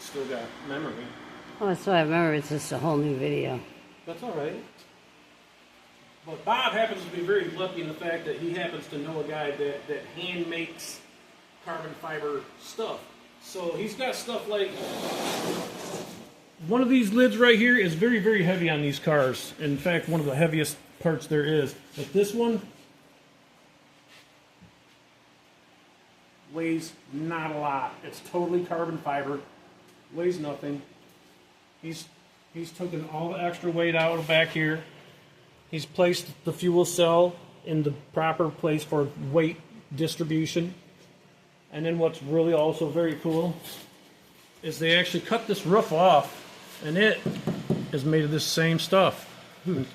still got memory. Oh, that's why I remember it's just a whole new video. That's all right. But Bob happens to be very lucky in the fact that he happens to know a guy that hand makes carbon fiber stuff. So he's got stuff like one of these lids right here is very, very heavy on these cars. In fact, one of the heaviest parts there is. But this one weighs not a lot. It's totally carbon fiber, weighs nothing. He's taken all the extra weight out of back here. He's placed the fuel cell in the proper place for weight distribution. And then what's really also very cool is they actually cut this roof off, and it is made of this same stuff.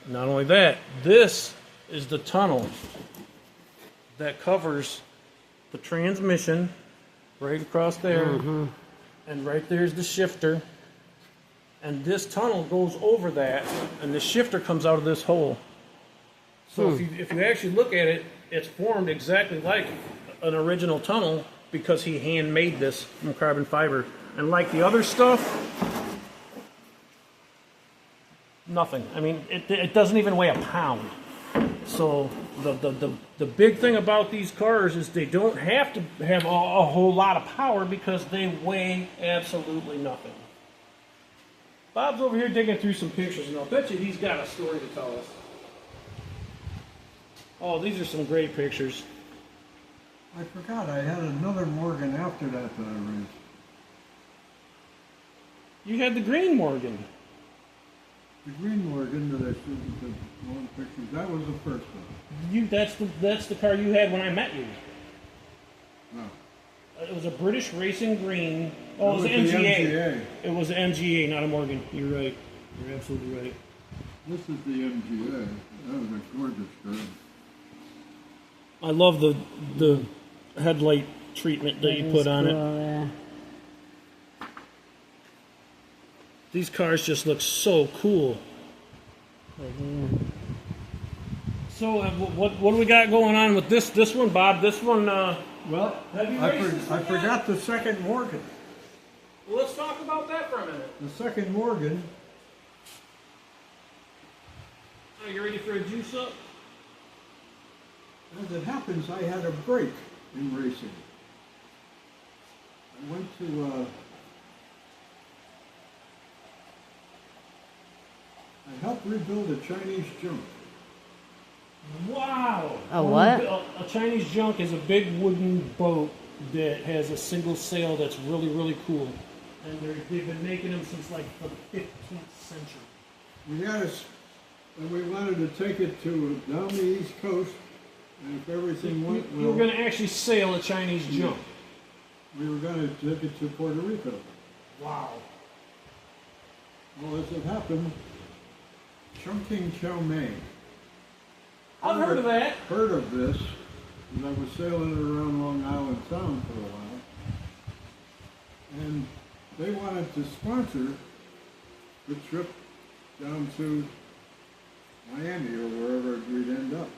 Not only that, this is the tunnel that covers the transmission right across there, and right there's the shifter. And this tunnel goes over that, and the shifter comes out of this hole. So if you actually look at it, it's formed exactly like an original tunnel because he hand-made this from carbon fiber. And like the other stuff, nothing. I mean, it doesn't even weigh a pound. So the big thing about these cars is they don't have to have a whole lot of power because they weigh absolutely nothing. Bob's over here digging through some pictures, and I'll bet you he's got a story to tell us. Oh, these are some great pictures. I forgot I had another Morgan after that I raced. You had the green Morgan. The green Morgan that I showed the long pictures, that was the first one. That's the car you had when I met you. No. It was a British Racing Green. Oh, it was an MGA. It was an MGA, not a Morgan. You're right. You're absolutely right. This is the MGA. That was a gorgeous car. I love the headlight treatment that you put on it. These cars just look so cool. So what do we got going on with this one, Bob? This one, well, I forgot the second Morgan. Well, let's talk about that for a minute. The second Morgan. Are you ready for a juice up? As it happens, I had a break in racing. I went to, I helped rebuild a Chinese junk. Wow! A what? A Chinese junk is a big wooden boat that has a single sail that's really, really cool. And they've been making them since like the 15th century. We had and we wanted to take it to down the East Coast, and if everything went well, you were going to actually sail a Chinese junk. We were going to take it to Puerto Rico. Wow. Well, as it happened, Chongqing Chow Mein. I've heard of that. Heard of this, and I was sailing it around Long Island Sound for a while, and they wanted to sponsor the trip down to Miami or wherever we'd end up.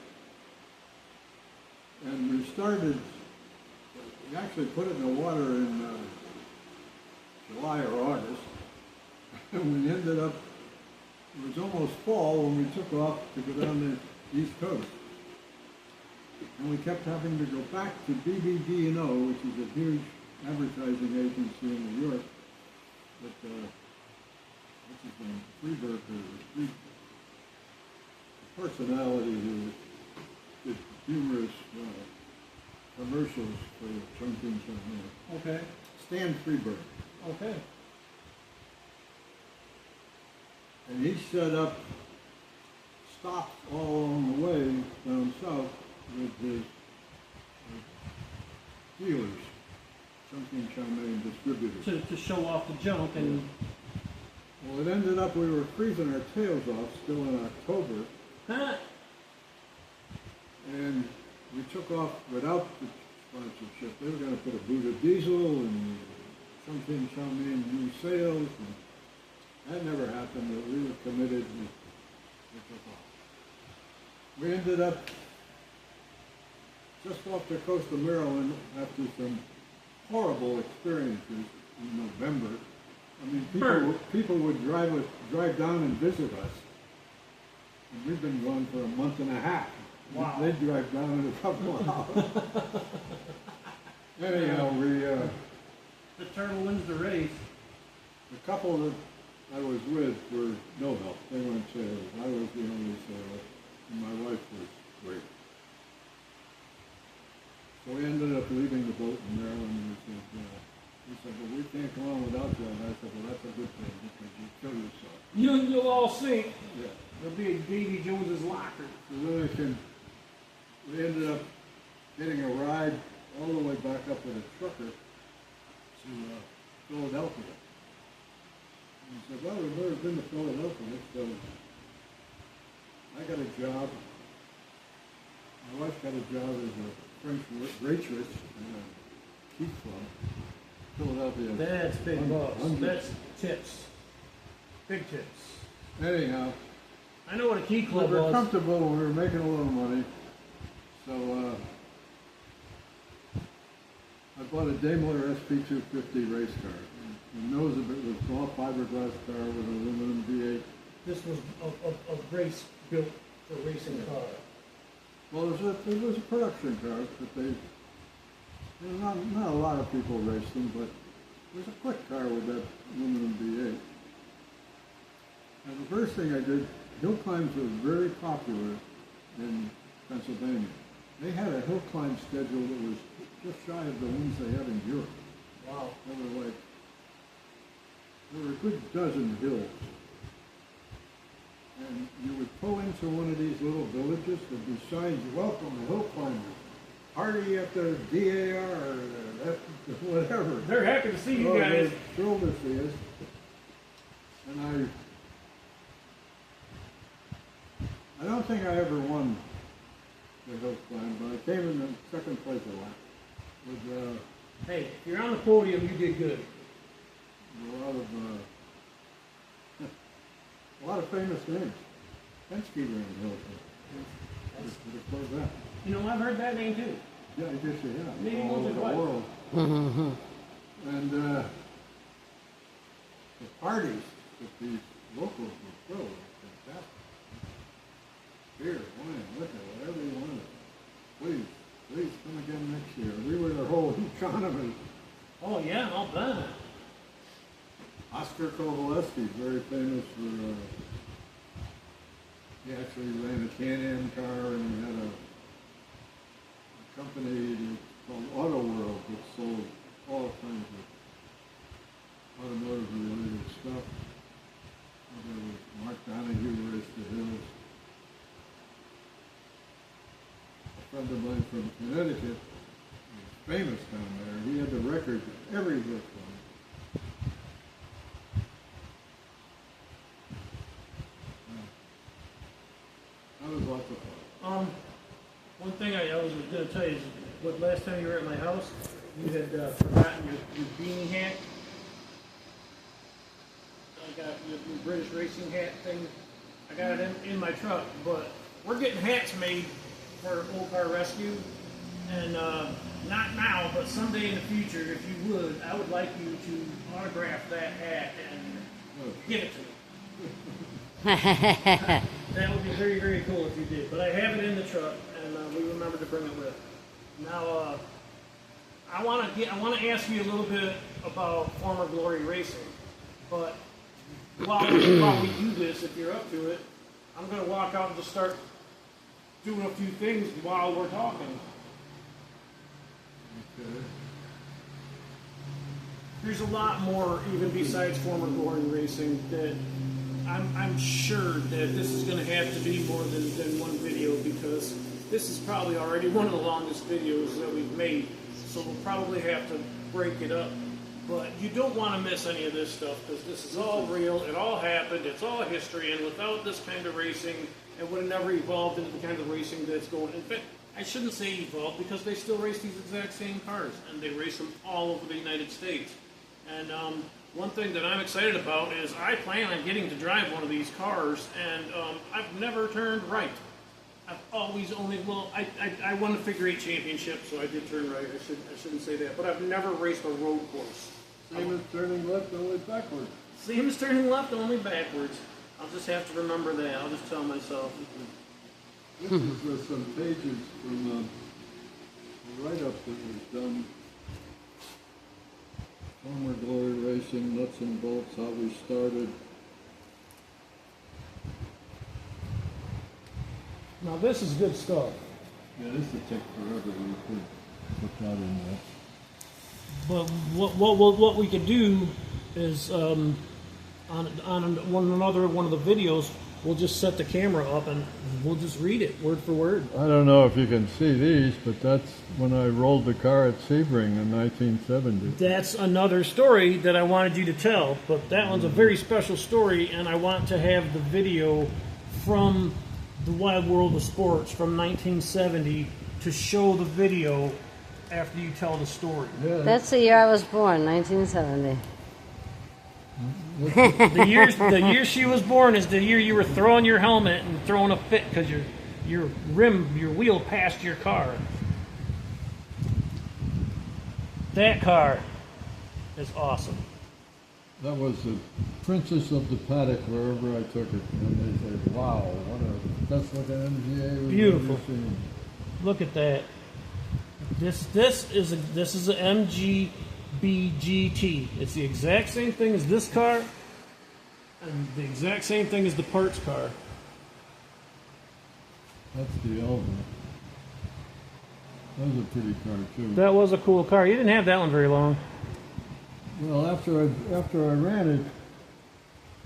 And we actually put it in the water in July or August, and we ended up, it was almost fall when we took off to go down the East Coast. And we kept having to go back to BBD&O, which is a huge advertising agency in New York, but what's his name, Freeberger, the personality who did humorous commercials for Chongqing Chow Mein. Okay. Stan Freeberger. Okay. And he set up stops all along the way down south with his dealers, Chongqing Chow Mein distributors. To show off the junk and... Well, it ended up we were freezing our tails off still in October. Huh? And we took off without the sponsorship. They were going to put a boot of diesel and Chongqing Chow Mein new sails. And that never happened, but we were committed and we took off. We ended up just off the coast of Maryland after some horrible experiences in November. I mean, Bert. people would drive down and visit us. And we've been gone for a month and a half. Wow. They'd drive down in a couple of hours. Anyhow, The turtle wins the race. the couple that I was with were no help. They weren't sailors. I was the only sailor, and my wife was great. So we ended up leaving the boat in Maryland, and we said, well, we can't go on without you. And I said, well, that's a good thing, because you kill yourself. You'll all sink. Yeah. There'll be a Davy Jones's locker. So then we ended up getting a ride all the way back up with a trucker to Philadelphia. And he said, well, we've never been to Philadelphia, so I got a job. My wife got a job as a French waitress in a key club, Philadelphia. That's big bucks. Hundreds. That's tips. Big tips. Anyhow, I know what a key we club were was. comfortable and we were making a little money. So I bought a Daimler SP250 race car. The nose of it was all fiberglass car with an aluminum V8. This was a race built for racing car. Well, it was a production car, but not a lot of people raced them, but it was a quick car with that aluminum V8. And the first thing I did, hill climbs were very popular in Pennsylvania. They had a hill climb schedule that was just shy of the ones they had in Europe. Wow. There were a good dozen hills. And you would pull into one of these little villages, there'd be signs, welcome to hill climbers. Party at the DAR or whatever. They're happy to see you Oh, guys. they're thrilled to see us. And I don't think I ever won the hill climb, but I came in the second place a lot. With Hey, if you're on the podium, you did good. a lot of famous names. Penske ran the hill climb. Before that. You know, I've heard that name too. Yeah, I guess you have. Maybe All once or over the twice. world. And the parties that these locals would throw were fantastic. Beer, wine, liquor, whatever you wanted. Please come again next year. We were the whole economy. Oh yeah, I'll bet. Oscar Kowaleski, very famous for, he actually ran a Can-Am car and he had a company called Auto World that sold all kinds of automotive related stuff. There was Mark Donahue raced the hills. A friend of mine from Connecticut, was famous down there. He had the record for every hill climb. That was lots of fun. One thing I was going to tell you is, what last time you were at my house, you had forgotten your beanie hat. I got your British racing hat thing. I got it in my truck, but we're getting hats made for Old Car Rescue, and not now, but someday in the future, if you would, I would like you to autograph that hat and give it to me. That would be very, very cool if you did. But I have it in the truck, and we remembered to bring it with. Now, I want to ask you a little bit about former Glory Racing. But while we do this, if you're up to it, I'm going to walk out and just start doing a few things while we're talking. Okay. There's a lot more, even besides former Glory Racing, that I'm sure that this is going to have to be more than one video, because this is probably already one of the longest videos that we've made, so we'll probably have to break it up. But you don't want to miss any of this stuff, because this is all real, it all happened, it's all history, and without this kind of racing, it would have never evolved into the kind of racing that's going. In fact, I shouldn't say evolved, because they still race these exact same cars, and they race them all over the United States. And one thing that I'm excited about is I plan on getting to drive one of these cars, and I've never turned right. I've always only, well, I won the figure 8 championship, so I did turn right. I shouldn't say that, but I've never raced a road course. Same as turning left, only backwards. Same as turning left, only backwards. I'll just have to remember that. I'll just tell myself. This is with some pages from a write-up that was done. Former Glory Racing, nuts and bolts, how we started. Now this is good stuff. Yeah, this would take forever to put that in there. But what we could do is on one of the videos, we'll just set the camera up and we'll just read it word for word. I don't know if you can see these, but that's when I rolled the car at Sebring in 1970. That's another story that I wanted you to tell, but that one's a very special story, and I want to have the video from the Wild World of Sports from 1970 to show the video after you tell the story. Yeah, That's the year I was born, 1970. The year she was born is the year you were throwing your helmet and throwing a fit because your wheel passed your car. That car is awesome. that was the princess of the paddock wherever I took it. And they said, wow, what a best looking MGA we've Beautiful. ever seen. Look at that. This is a MGB GT. It's the exact same thing as this car, and the exact same thing as the parts car. That's the Elva. That was a pretty car too. That was a cool car. You didn't have that one very long. Well, after I ran it,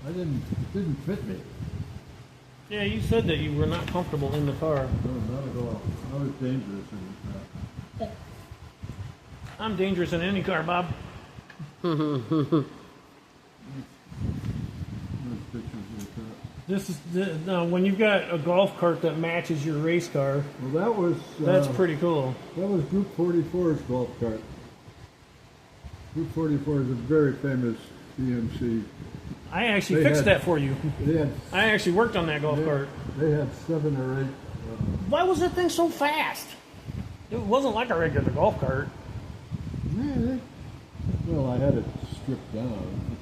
it didn't fit me. Yeah, you said that you were not comfortable in the car. No, not at all. I was dangerous in the car. I'm dangerous in any car, Bob. There's pictures of the car. This is now when you've got a golf cart that matches your race car. Well, that was That's pretty cool. That was Group 44's golf cart. Group 44 is a very famous BMC. I actually They fixed had- that for you. They had I actually worked on that golf cart. they had 7 or 8. Why was that thing so fast? It wasn't like a regular golf cart. Really? Well, I had it stripped down.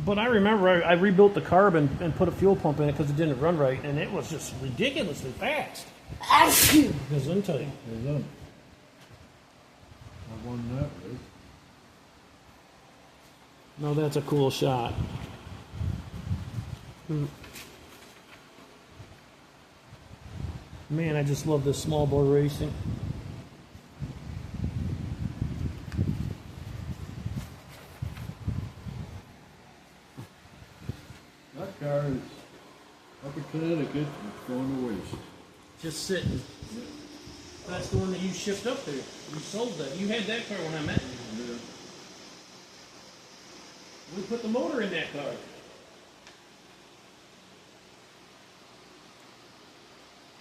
But I remember I rebuilt the carb and put a fuel pump in it because it didn't run right, and it was just ridiculously fast. Gesundheit. They done. I won that race. No, that's a cool shot. Man, I just love this small bore racing. That car is up in Connecticut. It's going to waste. Just sitting. That's the one that you shipped up there. You sold that. You had that car when I met you. Yeah. We put the motor in that car.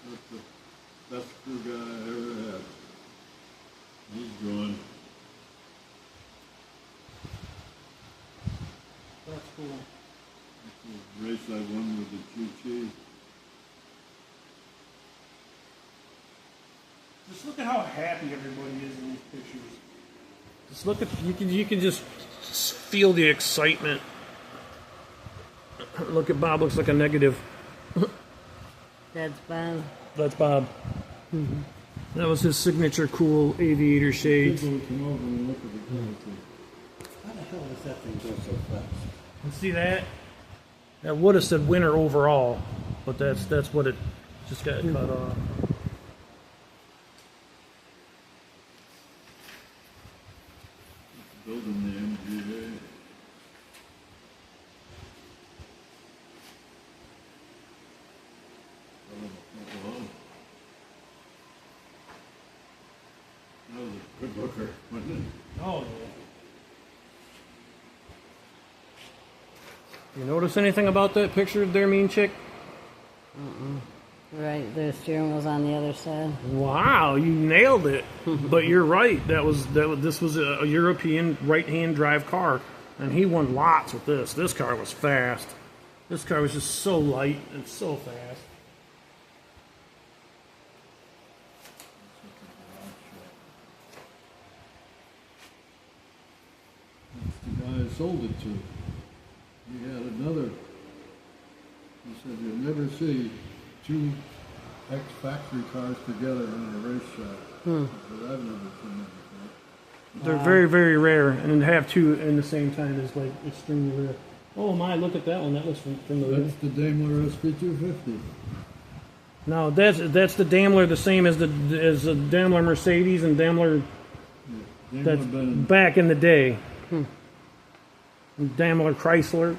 That's the best crew guy I ever had. He's gone. That's cool. That's the race I won with the GT. Just look at how happy everybody is in these pictures. Just look at you can just feel the excitement. Look at Bob, looks like a negative. That's Bob. That's Bob. That was his signature cool aviator shades. People would come over and look at the car and say, how the hell does that thing go so fast? And see that? That would have said winner overall, but that's what it just got cut off. Building the MGA. That was a good looker, wasn't it? Oh yeah. You notice anything about that picture there, mean chick? Right, the steering wheel's on the other side. Wow, you nailed it. But you're right. This was a European right-hand drive car, and he won lots with this. This car was fast. This car was just so light and so fast. That's the guy sold it to. He had another. He said you'll never see two ex-factory cars together in a race shop. But I've never seen that before. They're very, very rare, and to have two in the same time is like extremely rare. Oh my, look at that one. That looks from the That's the Daimler SP250. No, that's the Daimler, the same as the Daimler Mercedes and Daimler. Daimler That's been back in the day. Daimler Chrysler.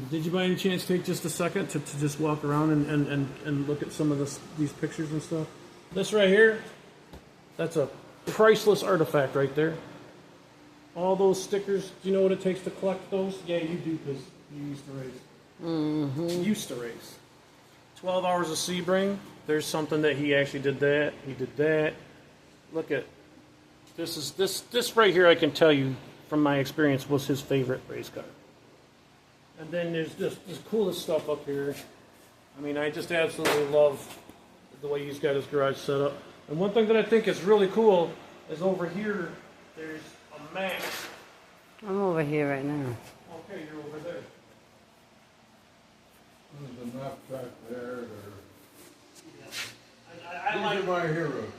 Did you by any chance take just a second to just walk around and look at some of these pictures and stuff? This right here, that's a priceless artifact right there. All those stickers, do you know what it takes to collect those? Yeah, you do, because you used to race. Mm-hmm. Used to race. 12 hours of Sebring. There's something that he actually did that. He did that. Look at this right here. I can tell you from my experience was his favorite race car. And then there's this coolest stuff up here. I mean, I just absolutely love the way he's got his garage set up. And one thing that I think is really cool is over here. There's a map. I'm over here right now. Okay, you're over there. There's a map track there. I These like. are my heroes.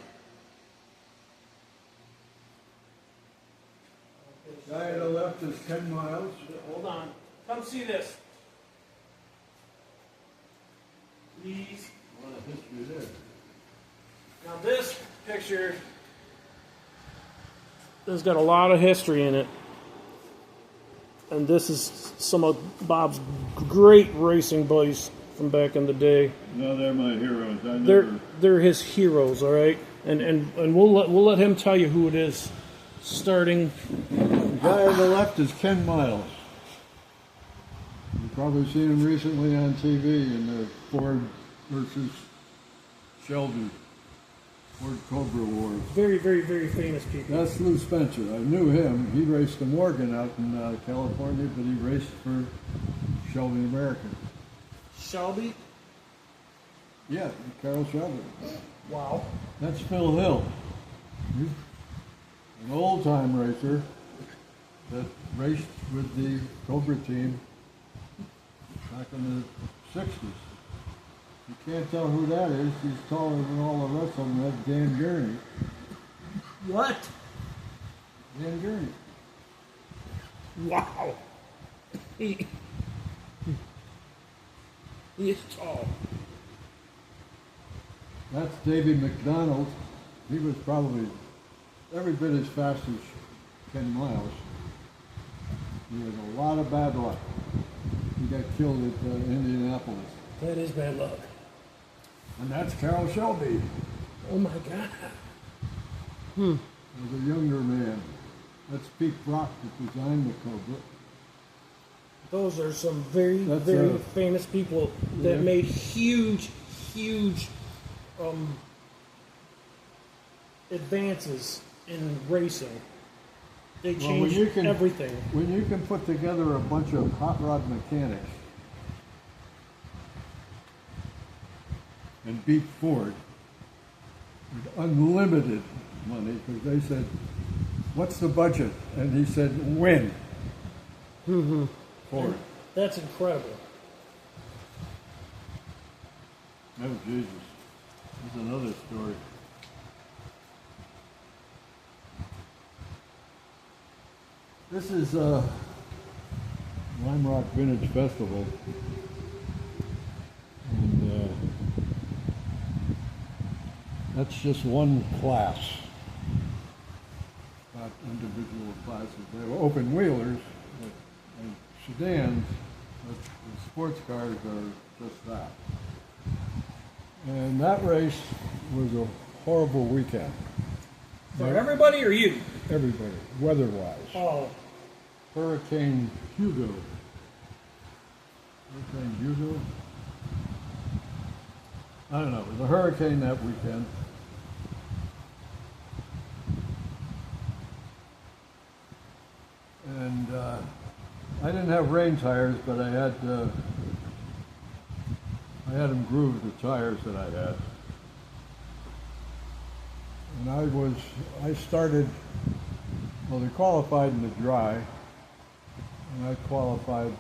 Guy on the left is 10 miles. Hold on. Come see this. Please. A lot of history there. Now this picture has got a lot of history in it. And this is some of Bob's great racing buddies from back in the day. No, they're my heroes. They're his heroes, all right? And we'll let him tell you who it is. Starting. The guy on the left is Ken Miles. You've probably seen him recently on TV in the Ford versus Shelby Ford Cobra Wars. Very, very, very famous people. That's Lou Spencer. I knew him. He raced the Morgan out in California, but he raced for Shelby American. Shelby? Yeah, Carroll Shelby. Wow. That's Phil Hill. He's an old-time racer that raced with the Cobra team back in the 60s. You can't tell who that is. He's taller than all the rest of them. That's Dan Gurney. What? Dan Gurney. Wow. He is tall. That's Davey McDonald. He was probably every bit as fast as Ken Miles. He had a lot of bad luck. He got killed at Indianapolis. That is bad luck. And that's Carroll Shelby. Oh my God. As a younger man. That's Pete Brock that designed the Cobra. Those are some very, That's, very famous people that yeah. made huge advances in racing. They Well, when changed you can- everything. When you can put together a bunch of hot rod mechanics and beat Ford with unlimited money, because they said, what's the budget? And he said, win. Ford. That's incredible. Oh, Jesus. There's another story. This is Lime Rock Vintage Festival. And that's just one class. Not individual classes. They were open wheelers and sedans, but the sports cars are just that. And that race was a horrible weekend. For everybody or you? Everybody, weather-wise. Oh, Hurricane Hugo. Hurricane Hugo? I don't know. It was a hurricane that weekend. And I didn't have rain tires, but I I had them groove the tires that I had. And I started, well, they qualified in the dry, and I qualified,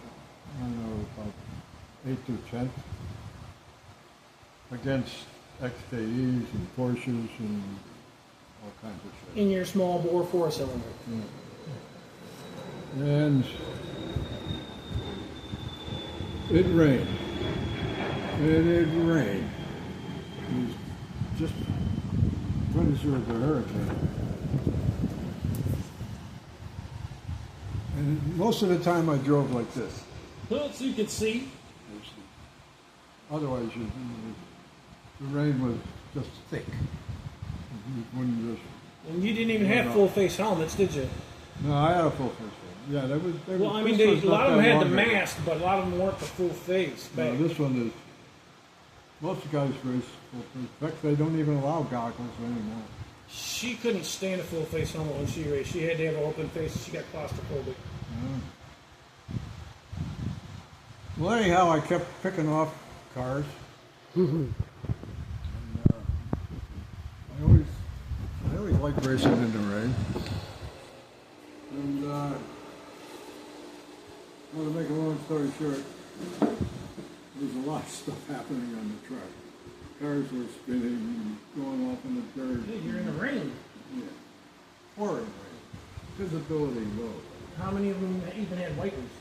I don't know, about 8th or 10th against XKEs and Porsches and all kinds of shit. In your small bore 4-cylinder. Yeah. And it rained. And it rained. It was just finisher of the hurricane. And most of the time I drove like this. So you could see. Otherwise, the rain was just thick. You wouldn't just. And you didn't even have full face helmets, did you? No, I had a full face helmet. Yeah, that was. Well, I mean, a lot of them had the mask, but a lot of them weren't the full face. No, this one is. Most guys race full face. In fact, they don't even allow goggles anymore. She couldn't stand a full face helmet when she raced. She had to have an open face. She got claustrophobic. Yeah. Well, anyhow, I kept picking off cars. And, I always liked racing in the rain. And well, to make a long story short, there's a lot of stuff happening on the track. Cars were spinning and going off in the dirt. Hey, you're in the rain. Yeah. Pouring rain. Visibility low. How many of them even had wipers?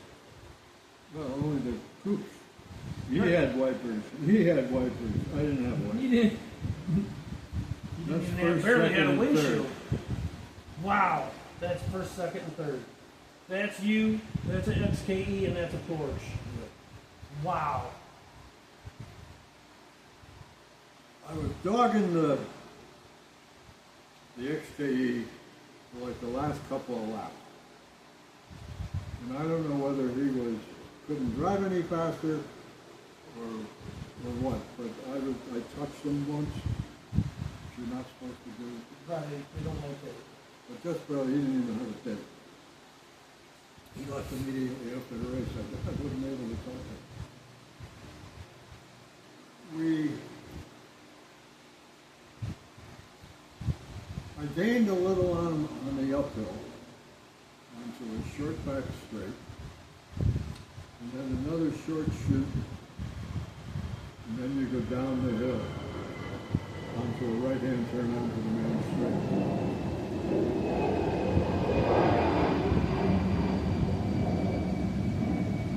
Well, only the coops. He had wipers. He had wipers. I didn't have wipers. You didn't. You That's didn't first, have, barely second, had a and windshield. third. Wow. That's first, second, and third. That's you, that's an XKE, and that's a Porsche. Wow. I was dogging the XKE for like the last couple of laps. And I don't know whether he couldn't drive any faster or what, but I touched him once, which you're not supposed to do. Right, they don't like that. But just barely, he didn't even have a date. He left immediately after the race. I wasn't able to talk to him. I gained a little on the uphill, onto a short back straight, and then another short shoot, and then you go down the hill onto a right-hand turn onto the main straight.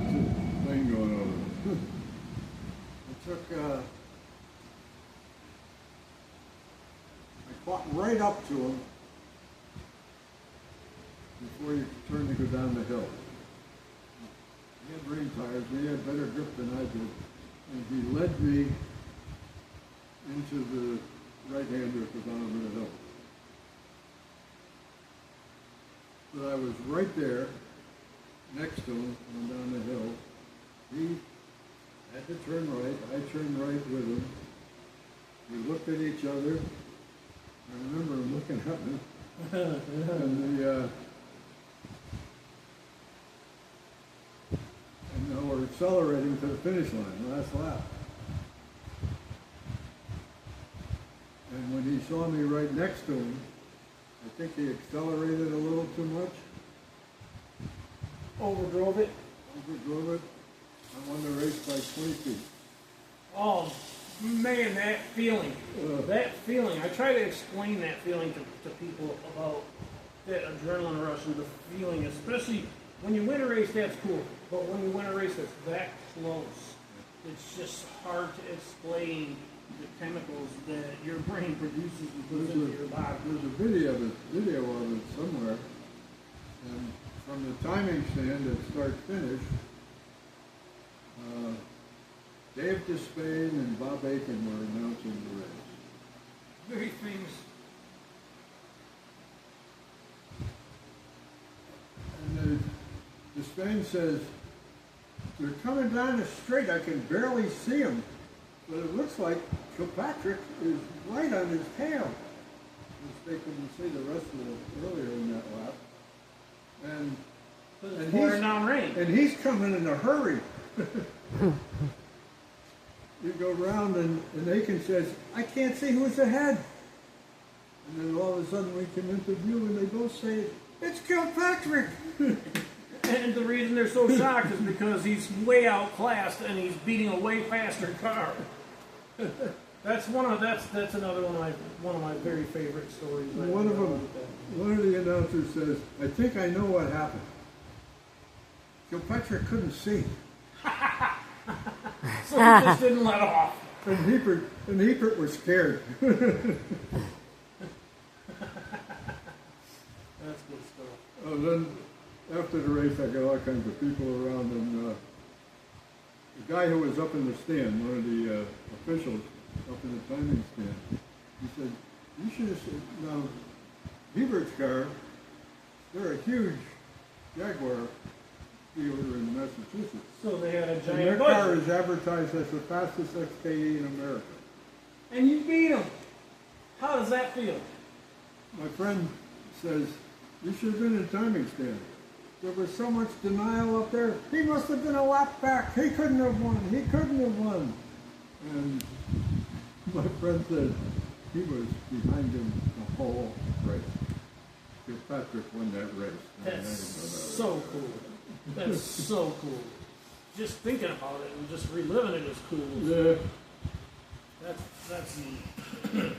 There's a plane going over. It took, I caught right up to him before you turned to go down the hill. He had rain tires, but he had better grip than I did, and he led me into the right-hander at the bottom of the hill. But I was right there, next to him, going down the hill. He had to turn right, I turned right with him. We looked at each other. I remember him looking at me. And we're accelerating to the finish line, last lap. And when he saw me right next to him, I think he accelerated a little too much. Overdrove it. Overdrove it. I won the race by 20 feet. Oh, man, that feeling. That feeling. I try to explain that feeling to people about that adrenaline rush and the feeling, especially when you win a race, that's cool. But when you win a race that's that close, it's just hard to explain the chemicals that your brain produces and puts into your body. There's a video of it somewhere, and from the timing stand at start-finish, Dave Despain and Bob Aiken were announcing the race. Very famous. And Despain says, they're coming down the straight, I can barely see them, but it looks like Kilpatrick is right on his tail. They couldn't see the rest of it earlier in that lap. And pouring down rain. And he's coming in a hurry. we go round and Aiken says, I can't see who's ahead. And then all of a sudden we come into view and they both say, it's Kilpatrick. And the reason they're so shocked is because he's way outclassed and he's beating a way faster car. That's another one of my very favorite stories. One of the announcers says, I think I know what happened. Kilpatrick couldn't see. So he just didn't let off. And Hebert was scared. That's good stuff. Then after the race, I got all kinds of people around, and the guy who was up in the stand, one of the officials up in the timing stand, he said, you should have said, now, Hebert's car, they're a huge Jaguar dealer in Massachusetts. So they had a And giant their car budget. is advertised as the fastest XKE in America. And you beat him. How does that feel? My friend says, you should have been in the timing stand. There was so much denial up there. He must have been a lap back. He couldn't have won. He couldn't have won. And my friend said he was behind him the whole race. Patrick won that race. That's so cool. That's so cool. Just thinking about it and just reliving it is cool. Yeah. That's neat.